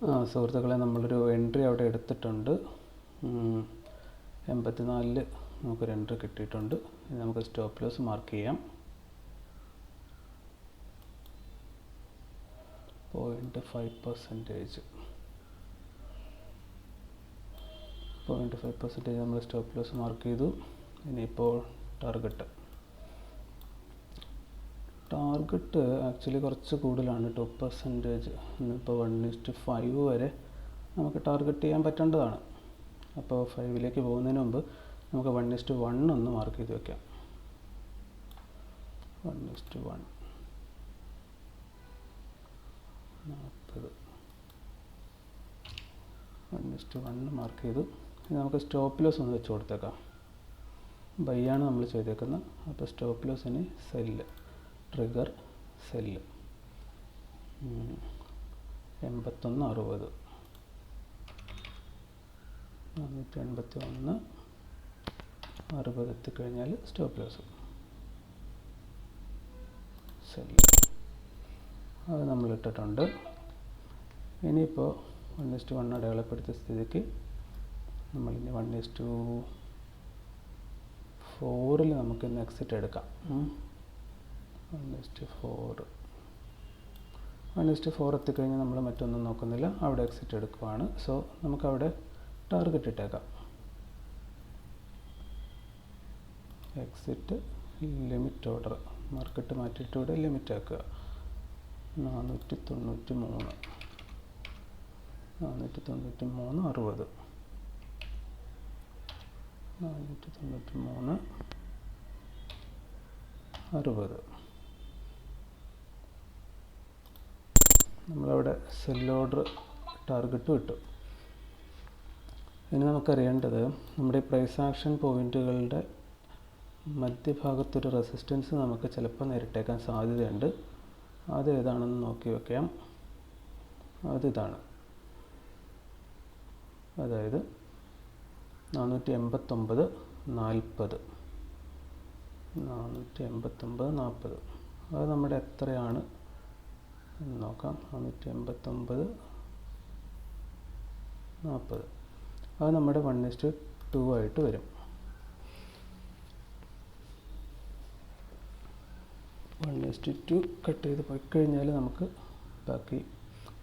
സുഹൃത്തുക്കളെ, നമ്മളൊരു എൻട്രി അവിടെ എടുത്തിട്ടുണ്ട്. 84 നമുക്കൊരു എൻട്രി കിട്ടിയിട്ടുണ്ട്. ഇനി നമുക്ക് സ്റ്റോപ്പ് ലോസ് മാർക്ക് ചെയ്യാം. 0.5% 0.5% നമ്മൾ സ്റ്റോപ്പ് ലോസ് മാർക്ക് ചെയ്തു. ഇനിയിപ്പോൾ ടാർഗറ്റ് ആക്ച്വലി കുറച്ച് കൂടുതലാണ്, 2%. ഇപ്പോൾ 1:5 വരെ നമുക്ക് ടാർഗറ്റ് ചെയ്യാൻ പറ്റേണ്ടതാണ്. അപ്പോൾ 5ലേക്ക് പോകുന്നതിന് മുമ്പ് നമുക്ക് 1:1 ഒന്ന് മാർക്ക് ചെയ്ത് വയ്ക്കാം. 1:1 40 1:1 മാർക്ക് ചെയ്തു. ഇനി നമുക്ക് സ്റ്റോപ്പ് ലോസ് ഒന്ന് വെച്ച് കൊടുത്തേക്കാം. ബൈയാണ് നമ്മൾ ചെയ്തേക്കുന്നത്. അപ്പോൾ സ്റ്റോപ്പ് ലോസിന് സെല്ല്, ട്രിഗർ സെല്ല് 81.60 481.60 എത്തിക്കഴിഞ്ഞാൽ സ്റ്റോപ്പ് ലോസ് സെല്ല് അത് നമ്മൾ ഇട്ടിട്ടുണ്ട്. ഇനിയിപ്പോൾ 1:1 അടയാളപ്പെടുത്തിയ സ്ഥിതിക്ക് നമ്മളിനി 1:4 നമുക്കിന്ന് എക്സിറ്റ് എടുക്കാം. 1:4 എത്തിക്കഴിഞ്ഞാൽ നമ്മൾ മറ്റൊന്നും നോക്കുന്നില്ല, അവിടെ എക്സിറ്റ് എടുക്കുവാണ്. സോ നമുക്കവിടെ ടാർഗറ്റ് ഇട്ടേക്കാം. എക്സിറ്റ് ലിമിറ്റ് ഓർഡർ മാർക്കറ്റ് മാറ്റിയിട്ട് ഇവിടെ ലിമിറ്റ് ആക്കുക. 493 493.60 493.60 നമ്മളവിടെ സെൽ ഓർഡർ ടാർഗറ്റ് വിട്ടു. ഇനി നമുക്കറിയേണ്ടത് നമ്മുടെ ഈ പ്രൈസ് ആക്ഷൻ പോയിൻറ്റുകളുടെ മധ്യഭാഗത്തൊരു റെസിസ്റ്റൻസ് നമുക്ക് ചിലപ്പോൾ നേരിട്ടേക്കാൻ സാധ്യതയുണ്ട്. അത് ഏതാണെന്ന് നോക്കി വയ്ക്കാം. അതിതാണ്, അതായത് 489.40 489.40 അത് നമ്മുടെ എത്രയാണ് എന്ന് നോക്കാം. 489.40 അത് നമ്മുടെ 1:2 ആയിട്ട് വരും. 1:2 കട്ട് ചെയ്ത് പോയി കഴിഞ്ഞാൽ നമുക്ക് ബാക്കി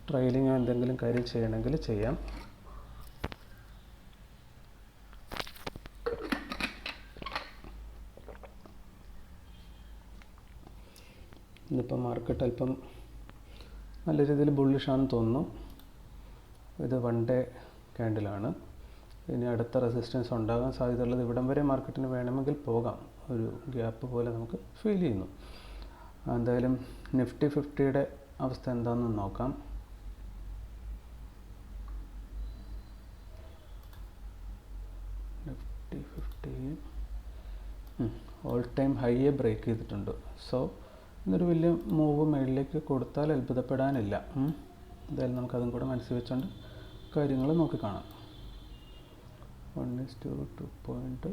ട്രയലിങ്ങോ എന്തെങ്കിലും കാര്യം ചെയ്യണമെങ്കിൽ ചെയ്യാം. ഇന്നിപ്പോൾ മാർക്കറ്റ് അല്പം നല്ല രീതിയിൽ ബുള്ളിഷാണെന്ന് തോന്നുന്നു. ഇത് 1 ഡേ ക്യാൻഡിലാണ്. ഇനി അടുത്ത റെസിസ്റ്റൻസ് ഉണ്ടാകാൻ സാധ്യതയുള്ളത് ഇവിടം വരെ മാർക്കറ്റിന് വേണമെങ്കിൽ പോകാം. ഒരു ഗ്യാപ്പ് പോലെ നമുക്ക് ഫീൽ ചെയ്യുന്നു. എന്തായാലും നിഫ്റ്റി 50യുടെ അവസ്ഥ എന്താണെന്ന് നോക്കാം. നിഫ്റ്റി 50 ഓൾ ടൈം ഹൈയെ ബ്രേക്ക് ചെയ്തിട്ടുണ്ട്. സോ ഇന്നൊരു വലിയ മൂവ് മേളിലേക്ക് കൊടുത്താൽ അത്ഭുതപ്പെടാനില്ല. എന്തായാലും നമുക്കതും കൂടെ മനസ്സിൽ വെച്ചുകൊണ്ട് കാര്യങ്ങൾ നോക്കിക്കാണാം. 1:2.5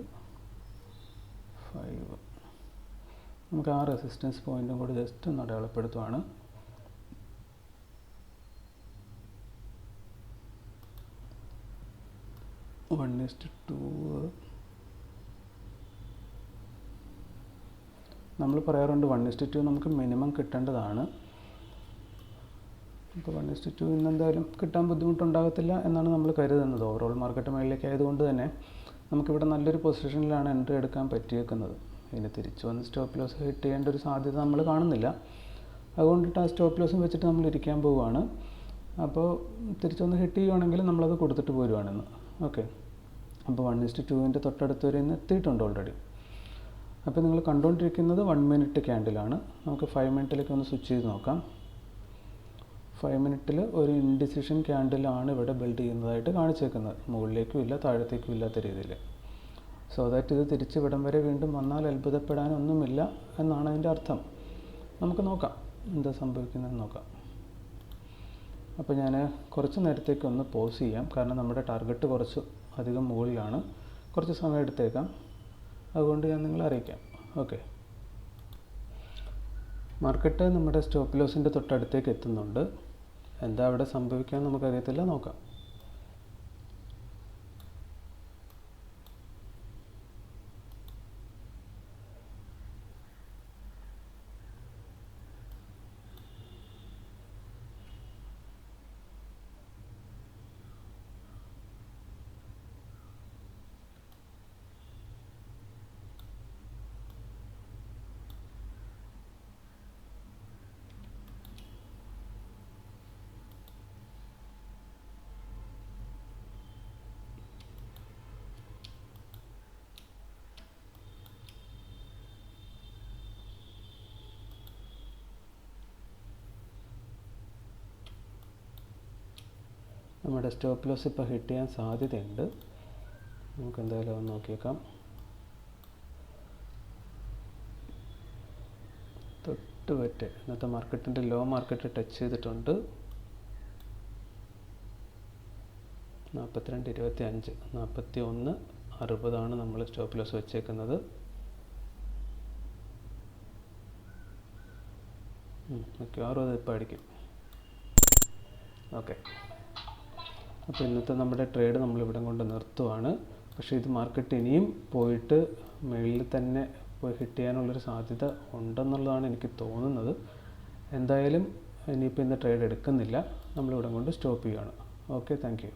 നമുക്ക് ആ റെസിസ്റ്റൻസ് പോയിൻറ്റും കൂടി ജസ്റ്റ് ഒന്ന് അടയാളപ്പെടുത്തുവാണ്. നമ്മൾ പറയാറുണ്ട് 1:2 നമുക്ക് മിനിമം കിട്ടേണ്ടതാണ്. ഇപ്പോൾ 1:2 ഇന്നെന്തായാലും കിട്ടാൻ ബുദ്ധിമുട്ടുണ്ടാകത്തില്ല എന്നാണ് നമ്മൾ കരുതുന്നത്. ഓവറോൾ മാർക്കറ്റ് മേളിലേക്ക് ആയതുകൊണ്ട് തന്നെ നമുക്കിവിടെ നല്ലൊരു പൊസിഷനിലാണ് എൻട്രി എടുക്കാൻ പറ്റിയേക്കുന്നത്. ഇനി തിരിച്ചു വന്ന് സ്റ്റോപ്പ് ലോസ് ഹിറ്റ് ചെയ്യേണ്ട ഒരു സാധ്യത നമ്മൾ കാണുന്നില്ല. അതുകൊണ്ടിട്ട് ആ സ്റ്റോപ്പ് ലോസും വെച്ചിട്ട് നമ്മൾ ഇരിക്കാൻ പോവുകയാണ്. അപ്പോൾ തിരിച്ചു വന്ന് ഹിറ്റ് ചെയ്യുവാണെങ്കിൽ നമ്മളത് കൊടുത്തിട്ട് പോരുവാണെന്ന്. ഓക്കെ, അപ്പോൾ 1:2ൻ്റെ തൊട്ടടുത്ത് വരെ ഇന്ന് എത്തിയിട്ടുണ്ട് ഓൾറെഡി. അപ്പോൾ നിങ്ങൾ കണ്ടുകൊണ്ടിരിക്കുന്നത് 1 മിനിറ്റ് ക്യാൻഡിലാണ്. നമുക്ക് 5 മിനിറ്റിലേക്ക് ഒന്ന് സ്വിച്ച് ചെയ്ത് നോക്കാം. 5 മിനിറ്റിൽ ഒരു ഇൻഡിസിഷൻ ക്യാൻഡിലാണ് ഇവിടെ ബിൽഡ് ചെയ്യുന്നതായിട്ട് കാണിച്ചേക്കുന്നത്. മുകളിലേക്കും ഇല്ല താഴത്തേക്കും ഇല്ലാത്ത രീതിയിൽ. സോ ദാറ്റ് ഇത് തിരിച്ച് ഇവിടം വരെ വീണ്ടും വന്നാൽ അത്ഭുതപ്പെടാനൊന്നുമില്ല എന്നാണ് അതിൻ്റെ അർത്ഥം. നമുക്ക് നോക്കാം എന്താ സംഭവിക്കുന്നതെന്ന് നോക്കാം. അപ്പോൾ ഞാൻ കുറച്ച് നേരത്തേക്ക് ഒന്ന് പോസ് ചെയ്യാം, കാരണം നമ്മുടെ ടാർഗറ്റ് കുറച്ച് അധികം മുകളിലാണ്. കുറച്ച് സമയം എടുത്തേക്കാം, അതുകൊണ്ട് ഞാൻ നിങ്ങളെ അറിയിക്കാം. ഓക്കെ, മാർക്കറ്റ് നമ്മുടെ സ്റ്റോപ്പ് ലോസിൻ്റെ തൊട്ടടുത്തേക്ക് എത്തുന്നുണ്ട്. എന്താ അവിടെ സംഭവിക്കാൻ നമുക്കറിയത്തില്ല, നോക്കാം. നമ്മുടെ സ്റ്റോപ്പ് ലോസ് ഇപ്പോൾ ഹിറ്റ് ചെയ്യാൻ സാധ്യതയുണ്ട്. നമുക്ക് എന്തായാലും ഒന്ന് നോക്കിയേക്കാം. തൊട്ട് പറ്റ് ഇന്നത്തെ മാർക്കറ്റിൻ്റെ ലോ മാർക്കറ്റ് ടച്ച് ചെയ്തിട്ടുണ്ട്. 42.25, 41.60 നമ്മൾ സ്റ്റോപ്പ് ലോസ് വെച്ചേക്കുന്നത്. മിക്കവാറും അത് ഇപ്പോൾ അടിക്കും. ഓക്കെ, അപ്പോൾ ഇന്നത്തെ നമ്മുടെ ട്രേഡ് നമ്മളിവിടെ കൊണ്ട് നിർത്തുവാണ്. പക്ഷേ ഇത് മാർക്കറ്റ് ഇനിയും പോയിട്ട് മുകളിൽ തന്നെ പോയി ഹിറ്റ് ചെയ്യാനുള്ളൊരു സാധ്യത ഉണ്ടെന്നുള്ളതാണ് എനിക്ക് തോന്നുന്നത്. എന്തായാലും ഇനിയിപ്പോൾ ഇന്ന് ട്രേഡ് എടുക്കുന്നില്ല, നമ്മളിവിടെ കൊണ്ട് സ്റ്റോപ്പ് ചെയ്യുകയാണ്. Okay, thank you.